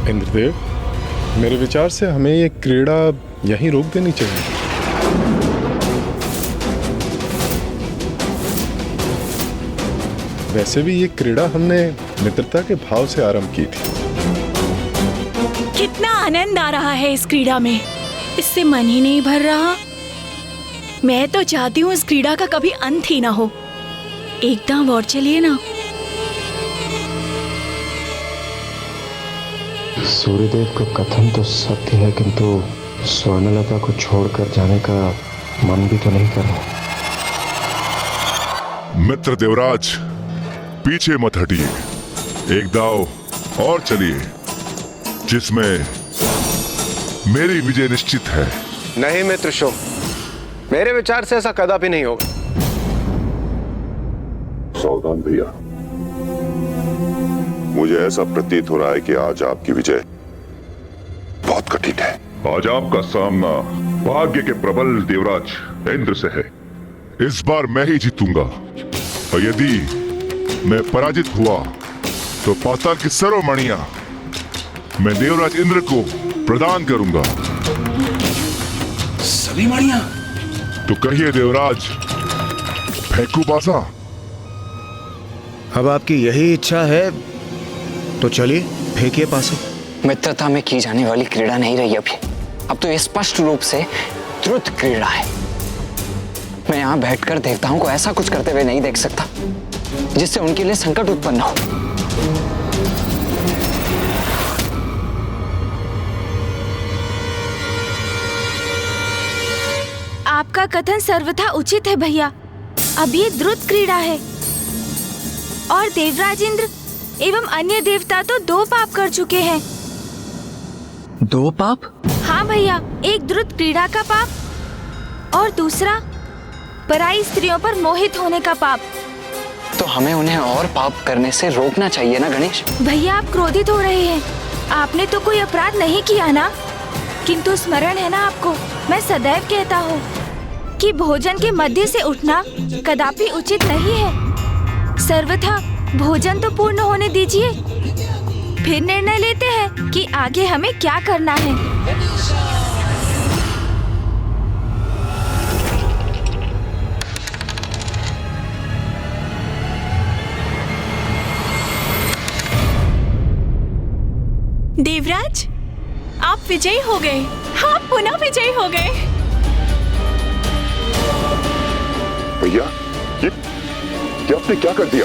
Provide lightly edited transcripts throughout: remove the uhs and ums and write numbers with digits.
इंद्रदेव, मेरे विचार से हमें ये क्रीड़ा यहीं रोक देनी चाहिए। वैसे भी ये क्रीड़ा हमने मित्रता के भाव से आरंभ की थी। कितना आनंद आ रहा है इस क्रीड़ा में, इससे मन ही नहीं भर रहा। मैं तो चाहती हूँ इस क्रीड़ा का कभी अंत ही ना हो। एक दांव और चलिए ना। सूर्यदेव का कथन तो सत्य है, किंतु स्वर्णलता को छोड़कर जाने का मन भी तो नहीं कर रहा। मित्र देवराज, पीछे मत हटिए, एक दाव और चलिए जिसमें मेरी विजय निश्चित है। नहीं मित्र शुभ, मेरे विचार से ऐसा कदापि नहीं होगा। सावधान भैया, मुझे ऐसा प्रतीत हो रहा है कि आज आपकी विजय बहुत कठिन है। आज आपका सामना भाग्य के प्रबल देवराज इंद्र से है। इस बार मैं ही जीतूंगा, और यदि मैं पराजित हुआ तो पाताल की सर्वमणियां मैं देवराज इंद्र को प्रदान करूंगा। सभी मणियां? तो कहिए देवराज, फेंकू पासा? अब आपकी यही इच्छा है तो चलिए फेंकिए पासे। मित्रता में की जाने वाली क्रीड़ा नहीं रही अभी। अब तो ये स्पष्ट रूप से द्रुत क्रीड़ा है। मैं यहाँ बैठकर देवताओं को ऐसा कुछ करते हुए नहीं देख सकता जिससे उनके लिए संकट उत्पन्न हो। आपका कथन सर्वथा उचित है भैया। अब ये द्रुत क्रीड़ा है और देवराज इंद्र एवं अन्य देवता तो 2 पाप कर चुके हैं। 2 पाप? हाँ भैया, एक द्रुत क्रीड़ा का पाप और दूसरा पराई स्त्रियों पर मोहित होने का पाप। तो हमें उन्हें और पाप करने से रोकना चाहिए ना गणेश? भैया, आप क्रोधित हो रहे हैं। आपने तो कोई अपराध नहीं किया ना, किंतु स्मरण है ना आपको, मैं सदैव कहता हूँ कि भोजन के मध्य से उठना कदापि उचित नहीं है। सर्वथा भोजन तो पूर्ण होने दीजिए, फिर निर्णय लेते हैं कि आगे हमें क्या करना है। देवराज, आप विजयी हो गए। आप पुनः विजयी हो गए। भैया, ये आपने क्या कर दिया?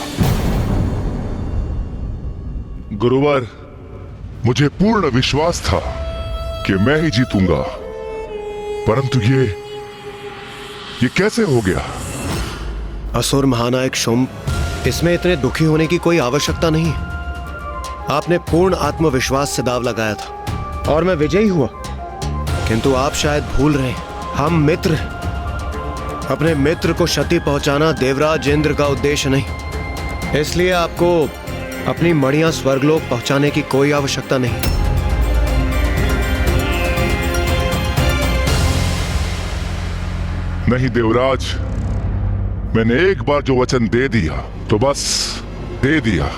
गुरुवर, मुझे पूर्ण विश्वास था कि मैं ही जीतूंगा, परंतु ये कैसे हो गया? असुर महानायक शुंभ, इसमें इतने दुखी होने की कोई आवश्यकता नहीं। आपने पूर्ण आत्मविश्वास से दाव लगाया था और मैं विजयी हुआ, किंतु आप शायद भूल रहे हैं, हम मित्र हैं। अपने मित्र को क्षति पहुंचाना देवराज इंद्र का उद्देश्य नहीं, इसलिए आपको अपनी मणियां स्वर्गलोक पहुंचाने की कोई आवश्यकता नहीं। नहीं देवराज, मैंने एक बार जो वचन दे दिया तो बस दे दिया।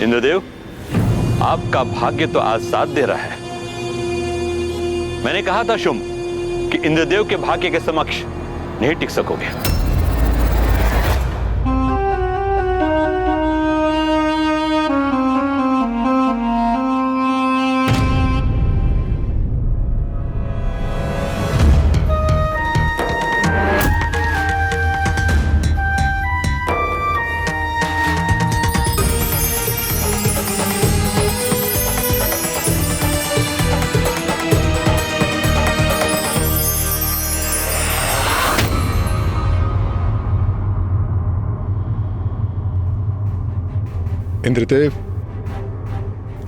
इंद्रदेव, आपका भाग्य तो आज साथ दे रहा है। मैंने कहा था शुंभ कि इंद्रदेव के भाग्य के समक्ष नहीं टिक सकोगे। इंद्रदेव,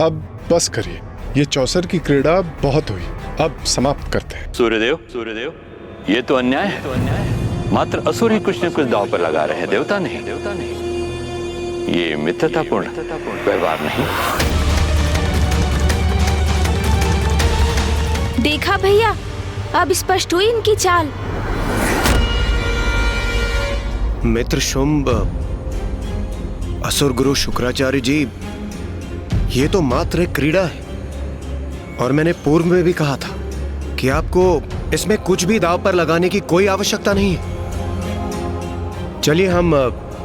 अब बस करिए। ये चौसर की क्रीड़ा बहुत हुई, अब समाप्त करते हैं। सूर्यदेव, ये तो अन्याय है। मात्र असुर ही कुछ न कुछ दांव पर लगा रहे हैं, देवता नहीं। ये मित्रतापूर्ण व्यवहार नहीं। देखा भैया, अब स्पष्ट हुई इनकी चाल। मित्र शुंभ, असुर गुरु शुक्राचार्य जी ये तो मात्र एक क्रीड़ा है, और मैंने पूर्व में भी कहा था कि आपको इसमें कुछ भी दांव पर लगाने की कोई आवश्यकता नहीं है। चलिए हम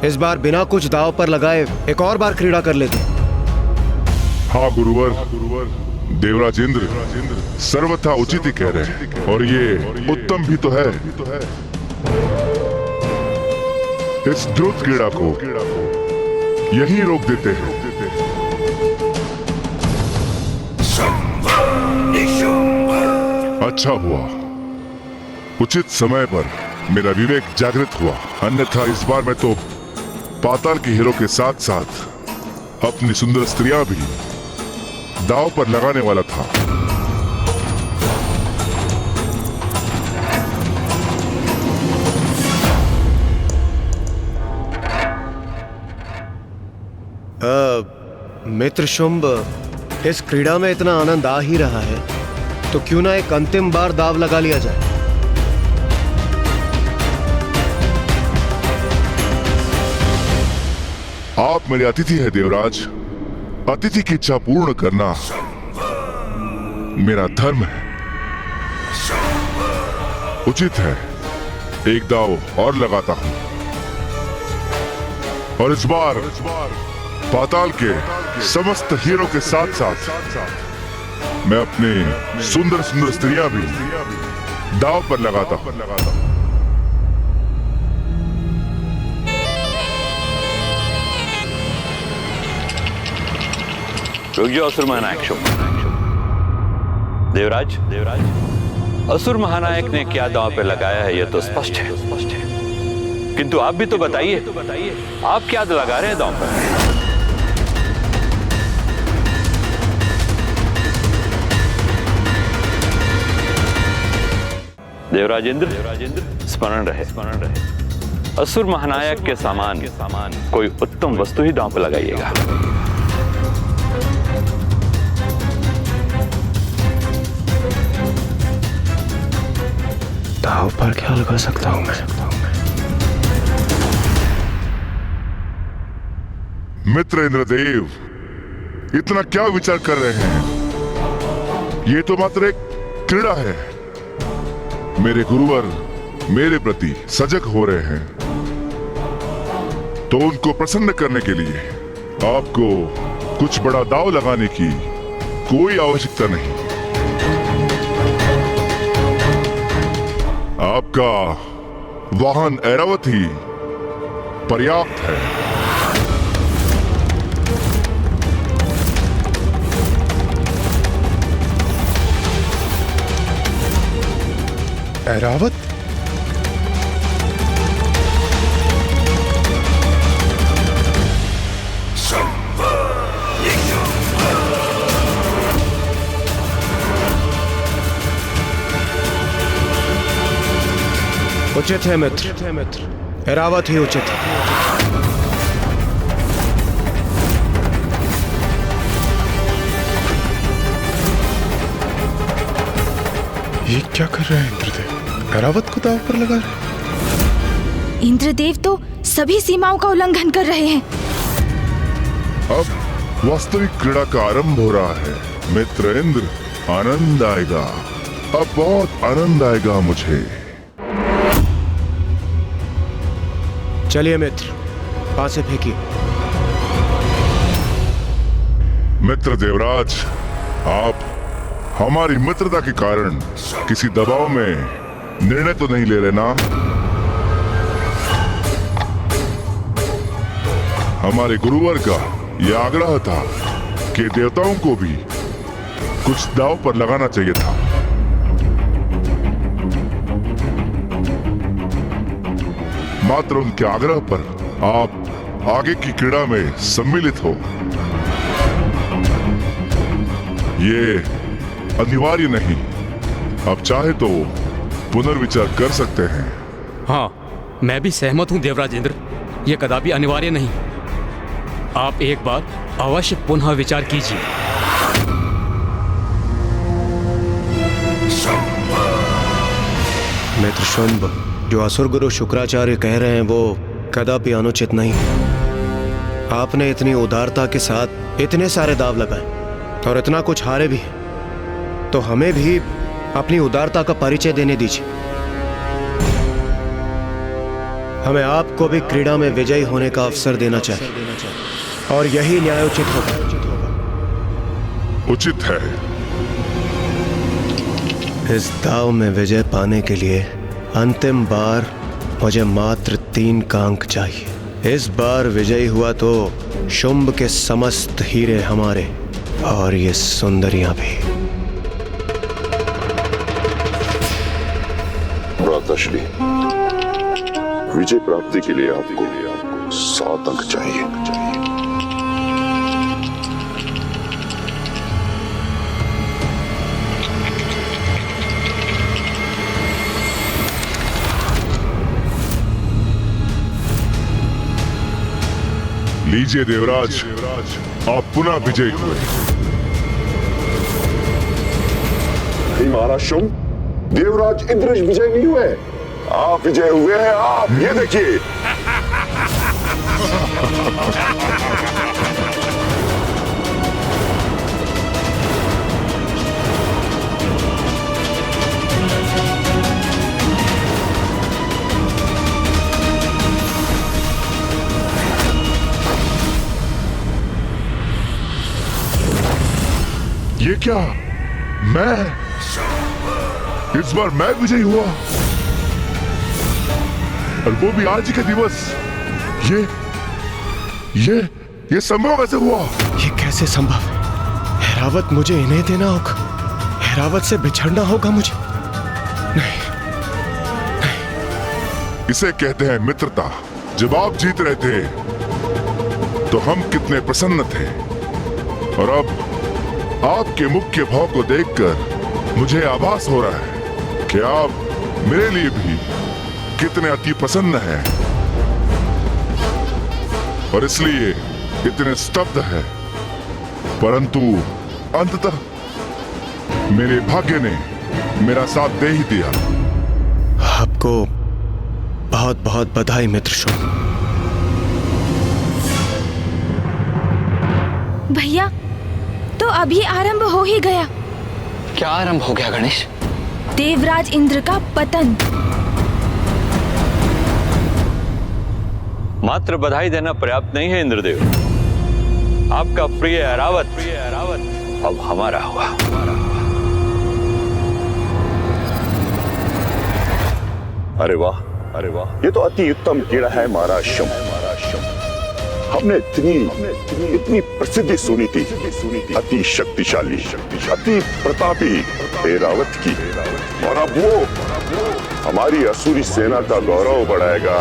इस बार बिना कुछ दांव पर लगाए एक और बार क्रीड़ा कर लेते हैं। हाँ गुरुवर, देवराज इंद्र सर्वथा उचित ही कह रहे हैं, और ये उत्तम भी तो है। इस द्रुत क्रीड़ा को यहीं रोक देते हैं। अच्छा हुआ उचित समय पर मेरा विवेक जागृत हुआ, अन्यथा इस बार मैं तो पाताल के हीरो के साथ साथ अपनी सुंदर स्त्रियां भी दांव पर लगाने वाला था। मित्र शुंभ, इस क्रीड़ा में इतना आनंद आ ही रहा है तो क्यों ना एक अंतिम बार दांव लगा लिया जाए। आप मेरे अतिथि हैं देवराज, अतिथि की इच्छा पूर्ण करना मेरा धर्म है। उचित है एक दांव और लगाता हूं, और इस बार पाताल के समस्त हीरो के साथ साथ मैं अपने सुंदर सुंदर स्त्रियां भी दांव पर लगाता हूं। रुक जाओ असुर महानायक शुंभ। देवराज, असुर महानायक ने क्या दांव पे लगाया है यह तो स्पष्ट है, किंतु आप भी तो बताइए आप क्या लगा रहे हैं दांव पर? देवराज इंद्र स्मरण रहे, असुर महानायक के सामान कोई उत्तम वस्तु ही दांव पर लगाइएगा। दांव पर क्या लगा सकता हूं मैं? मित्र इंद्रदेव, इतना क्या विचार कर रहे हैं? ये तो मात्र एक क्रीड़ा है। मेरे गुरुवर मेरे प्रति सजग हो रहे हैं, तो उनको प्रसन्न करने के लिए आपको कुछ बड़ा दांव लगाने की कोई आवश्यकता नहीं। आपका वाहन ऐरावत ही पर्याप्त है। ऐरावत? उचित है मित्र, ऐरावत ही उचित है। ये क्या कर रहे हैं इंद्रदेव? ऐरावत को दांव पर लगा रहे? इंद्रदेव तो सभी सीमाओं का उल्लंघन कर रहे हैं। अब वास्तविक क्रीड़ा का आरंभ हो रहा है। मित्र इंद्र, आनंद आएगा, अब बहुत आनंद आएगा मुझे। चलिए मित्र, पासे फेंकिए। मित्र देवराज, आप हमारी मित्रता के कारण किसी दबाव में निर्णय तो नहीं ले रहे ना? हमारे गुरुवर का यह आग्रह था कि देवताओं को भी कुछ दांव पर लगाना चाहिए था। मात्र उनके आग्रह पर आप आगे की क्रीड़ा में सम्मिलित हो, ये अनिवार्य नहीं। आप चाहे तो पुनर्विचार कर सकते हैं। हाँ, मैं भी सहमत हूं देवराज इंद्र, यह कदापि अनिवार्य नहीं। आप एक बार अवश्य पुनः विचार कीजिए। मित्र शुंभ, जो असुर गुरु शुक्राचार्य कह रहे हैं वो कदापि अनुचित नहीं। आपने इतनी उदारता के साथ इतने सारे दाव लगाए और इतना कुछ हारे भी हैं, तो हमें भी अपनी उदारता का परिचय देने दीजिए। हमें आपको भी क्रीड़ा में विजयी होने का अवसर देना चाहिए और यही न्यायोचित होगा। उचित है। इस दाव में विजय पाने के लिए अंतिम बार मुझे मात्र 3 का अंक चाहिए। इस बार विजयी हुआ तो शुंभ के समस्त हीरे हमारे और ये सुंदरियां भी। भ्राताश्री, विजय प्राप्ति के लिए आपको 7 अंक चाहिए। लीजिए देवराज, आप पुनः विजयी हुए। नहीं महाराज शुंभ, देवराज इंद्र विजय नहीं हुए, आप विजय हुए हैं। आप ये देखिए। ये क्या? मैं इस बार मैं विजयी हुआ, और वो भी आज के दिवस। ये संभव कैसे हुआ? ये कैसे संभव है? हैरावत मुझे इन्हें देना होगा, हैरावत से बिछड़ना होगा मुझे। नहीं, इसे कहते हैं मित्रता। जब आप जीत रहे थे तो हम कितने प्रसन्न थे, और अब आपके मुख के भाव को देखकर मुझे आभास हो रहा है कि आप मेरे लिए भी कितने अति प्रसन्न हैं, और इसलिए इतने स्तब्ध है। परंतु अंततः मेरे भाग्य ने मेरा साथ दे ही दिया। आपको बहुत बहुत बधाई मित्र शुंभ। भैया, तो अभी आरंभ हो ही गया। क्या आरंभ हो गया गणेश? देवराज इंद्र का पतन। मात्र बधाई देना पर्याप्त नहीं है इंद्रदेव। आपका प्रिय ऐरावत अब हमारा हुआ। अरे वाह, अरे वाह, ये तो अति उत्तम क्रीड़ा है महाराज शुंभ। हमने इतनी प्रसिद्धि सुनी थी, अति शक्तिशाली, अति प्रतापी ऐरावत की, और अब वो हमारी असुरी सेना का गौरव बढ़ाएगा।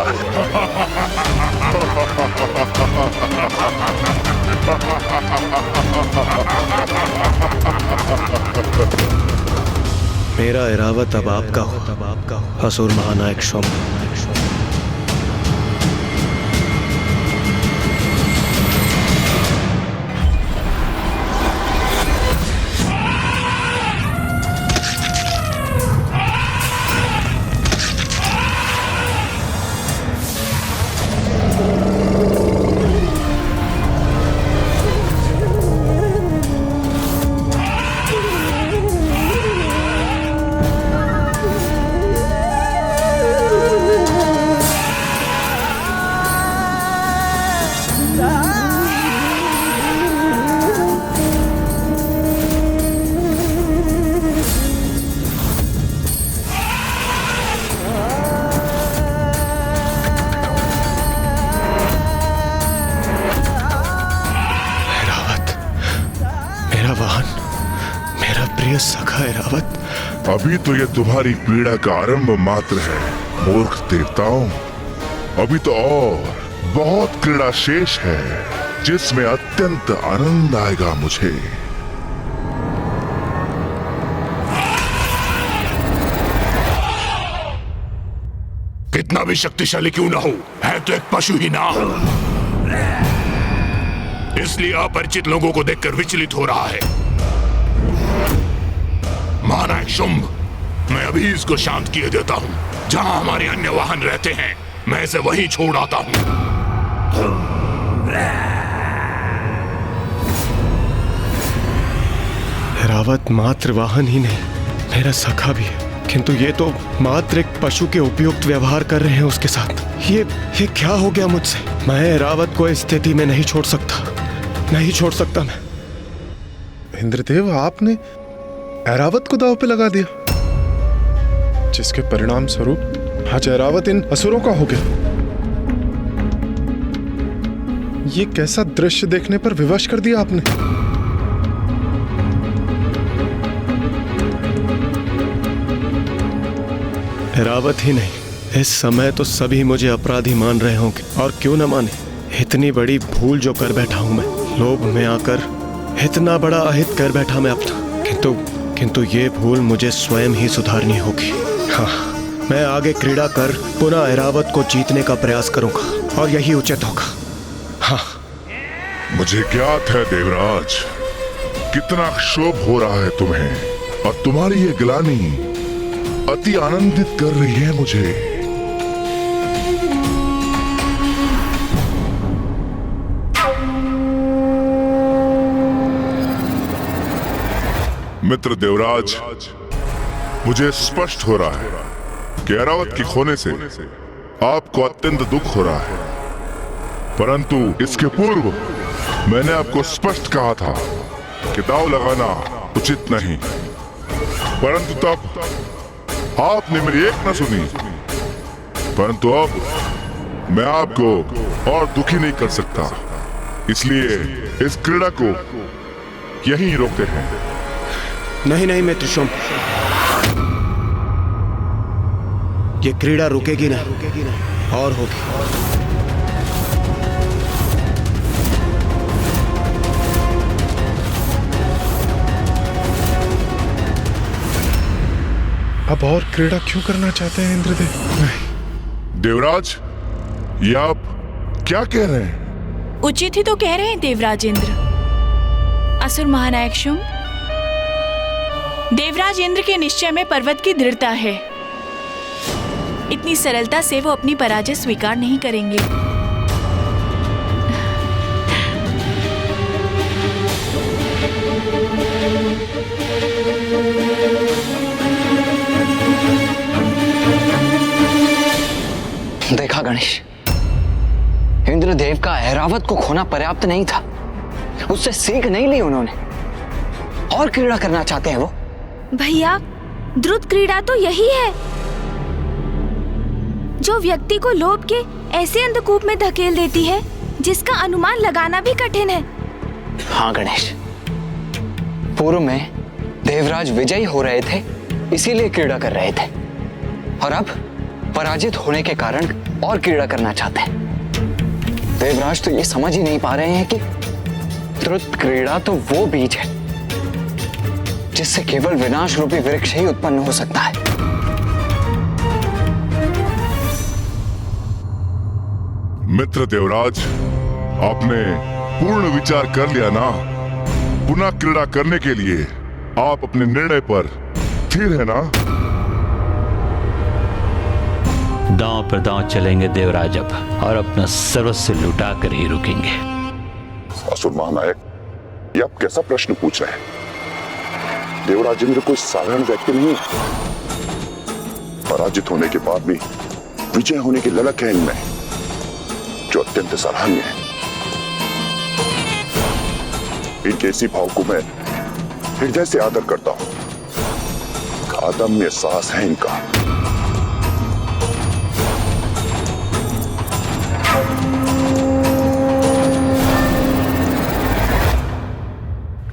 मेरा ऐरावत अब आपका हो, असुर महानायक शुंभ। सखा ऐरावत, अभी तो ये तुम्हारी पीड़ा का आरंभ मात्र है मूर्ख देवताओं। अभी तो और बहुत क्रीड़ा शेष है जिसमें अत्यंत आनंद आएगा मुझे। कितना भी शक्तिशाली क्यों ना हो, है तो एक पशु ही ना, इसलिए अपरिचित लोगों को देखकर विचलित हो रहा है। महानायक शुंभ, मैं अभी इसको शांत किए देता हूं। जहां हमारे अन्य वाहन रहते हैं मैं इसे वहीं छोड़ आता हूं। ऐरावत मात्र वाहन ही नहीं, मेरा सखा भी है, किंतु ये तो मात्र एक पशु के उपयुक्त व्यवहार कर रहे हैं उसके साथ। ये क्या हो गया मुझसे? मैं ऐरावत को इस स्थिति में नहीं छोड़ सकता मैं। इंद्रदेव, आपने ऐरावत को दांव पे लगा दिया, जिसके परिणाम स्वरूप आज ऐरावत इन असुरों का हो गया। ये कैसा दृश्य देखने पर विवश कर दिया आपने? ऐरावत ही नहीं, इस समय तो सभी मुझे अपराधी मान रहे होंगे, और क्यों न माने। इतनी बड़ी भूल जो कर बैठा हूं मैं, लोभ में आकर इतना बड़ा अहित कर बैठा मैं अपना। किंतु ये भूल मुझे स्वयं ही सुधारनी होगी। हाँ, मैं आगे क्रीड़ा कर पुनः ऐरावत को जीतने का प्रयास करूंगा, और यही उचित होगा। हाँ, मुझे ज्ञात है देवराज, कितना क्षोभ हो रहा है तुम्हें, और तुम्हारी ये ग्लानि अति आनंदित कर रही है मुझे। मित्र देवराज, मुझे स्पष्ट हो रहा है कि ऐरावत के खोने से आपको अत्यंत दुख हो रहा है, परंतु इसके पूर्व मैंने आपको स्पष्ट कहा था कि दांव लगाना उचित नहीं, परंतु तब आपने मेरी एक न सुनी। परंतु अब मैं आपको और दुखी नहीं कर सकता, इसलिए इस क्रीड़ा को यहीं रोकते हैं। नहीं मित्र शुंभ, ये क्रीड़ा रुकेगी नहीं, और होगी। अब और क्रीड़ा क्यों करना चाहते हैं इंद्रदेव? नहीं। देवराज, ये आप क्या कह रहे हैं? उचित ही तो कह रहे हैं देवराज इंद्र। असुर महानायक शुंभ, देवराज इंद्र के निश्चय में पर्वत की दृढ़ता है। इतनी सरलता से वो अपनी पराजय स्वीकार नहीं करेंगे। देखा गणेश, इंद्रदेव का ऐरावत को खोना पर्याप्त नहीं था, उससे सीख नहीं ली उन्होंने, और क्रीड़ा करना चाहते हैं वो। भैया, द्रुत क्रीड़ा तो यही है जो व्यक्ति को लोभ के ऐसे अंधकूप में धकेल देती है जिसका अनुमान लगाना भी कठिन है। हाँ गणेश, पूर्व में देवराज विजयी हो रहे थे, इसीलिए क्रीड़ा कर रहे थे, और अब पराजित होने के कारण और क्रीड़ा करना चाहते हैं। देवराज तो ये समझ ही नहीं पा रहे हैं कि द्रुत क्रीड़ा तो वो बीज है जिससे केवल विनाश रूपी वृक्ष ही उत्पन्न हो सकता है। मित्र देवराज, आपने पूर्ण विचार कर लिया ना? पुनः क्रीड़ा करने के लिए आप अपने निर्णय पर स्थिर है ना? दांव पर दांव चलेंगे देवराज अब, और अपना सर्वस्व लुटा कर ही रुकेंगे। असुर महानायक, ये आप कैसा प्रश्न पूछ रहे हैं? देवराज इंद्र कोई साधारण व्यक्ति नहीं है। पराजित होने के बाद भी विजय होने की ललक है इनमें, जो अत्यंत सराहनीय है। इनके इसी भाव को मैं हृदय से आदर करता हूं। अदम्य साहस है इनका।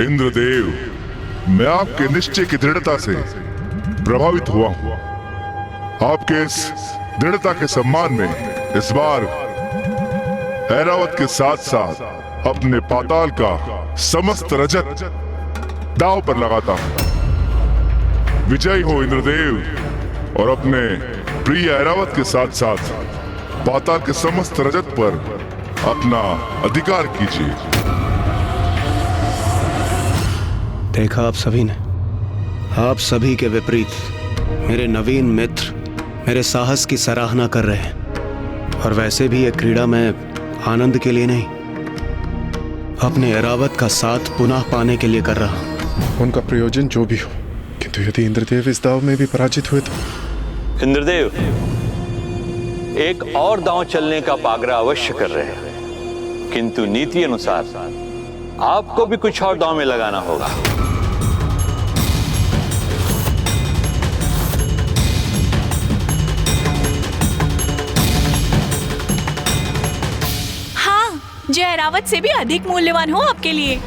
इंद्रदेव, मैं आपके निश्चय की दृढ़ता से प्रभावित हुआ हूं। आपके इस दृढ़ता के सम्मान में इस बार ऐरावत के साथ साथ अपने पाताल का समस्त रजत दांव पर लगाता हूं। विजयी हो इंद्रदेव, और अपने प्रिय ऐरावत के साथ साथ पाताल के समस्त रजत पर अपना अधिकार कीजिए। देखा आप सभी ने, आप सभी के विपरीत मेरे नवीन मित्र मेरे साहस की सराहना कर रहे हैं, और वैसे भी यह क्रीड़ा मैं आनंद के लिए नहीं, अपने ऐरावत का साथ पुनः पाने के लिए कर रहा हूं। उनका प्रयोजन जो भी हो, किंतु यदि इंद्रदेव इस दाव में भी पराजित हुए तो। इंद्रदेव एक और दांव चलने का पागरा अवश्य कर रहे हैं, किंतु नीति अनुसार आपको भी कुछ और दांव में लगाना होगा। हाँ, जो एरावत से भी अधिक मूल्यवान हो आपके लिए।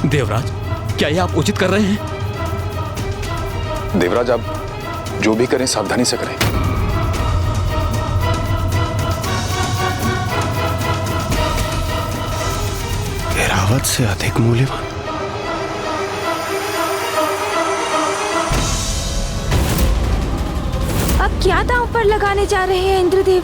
देवराज, क्या यह आप उचित कर रहे हैं? देवराज, आप जो भी करें सावधानी से करें। एरावत से अधिक मूल्यवान? अब क्या दांव पर लगाने जा रहे हैं इंद्रदेव?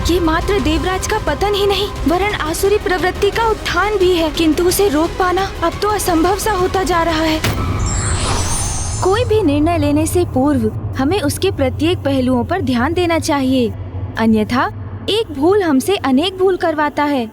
ये मात्र देवराज का पतन ही नहीं, वरन आसुरी प्रवृत्ति का उत्थान भी है, किंतु उसे रोक पाना अब तो असंभव सा होता जा रहा है। कोई भी निर्णय लेने से पूर्व हमें उसके प्रत्येक पहलुओं पर ध्यान देना चाहिए, अन्यथा एक भूल हमसे अनेक भूल करवाता है।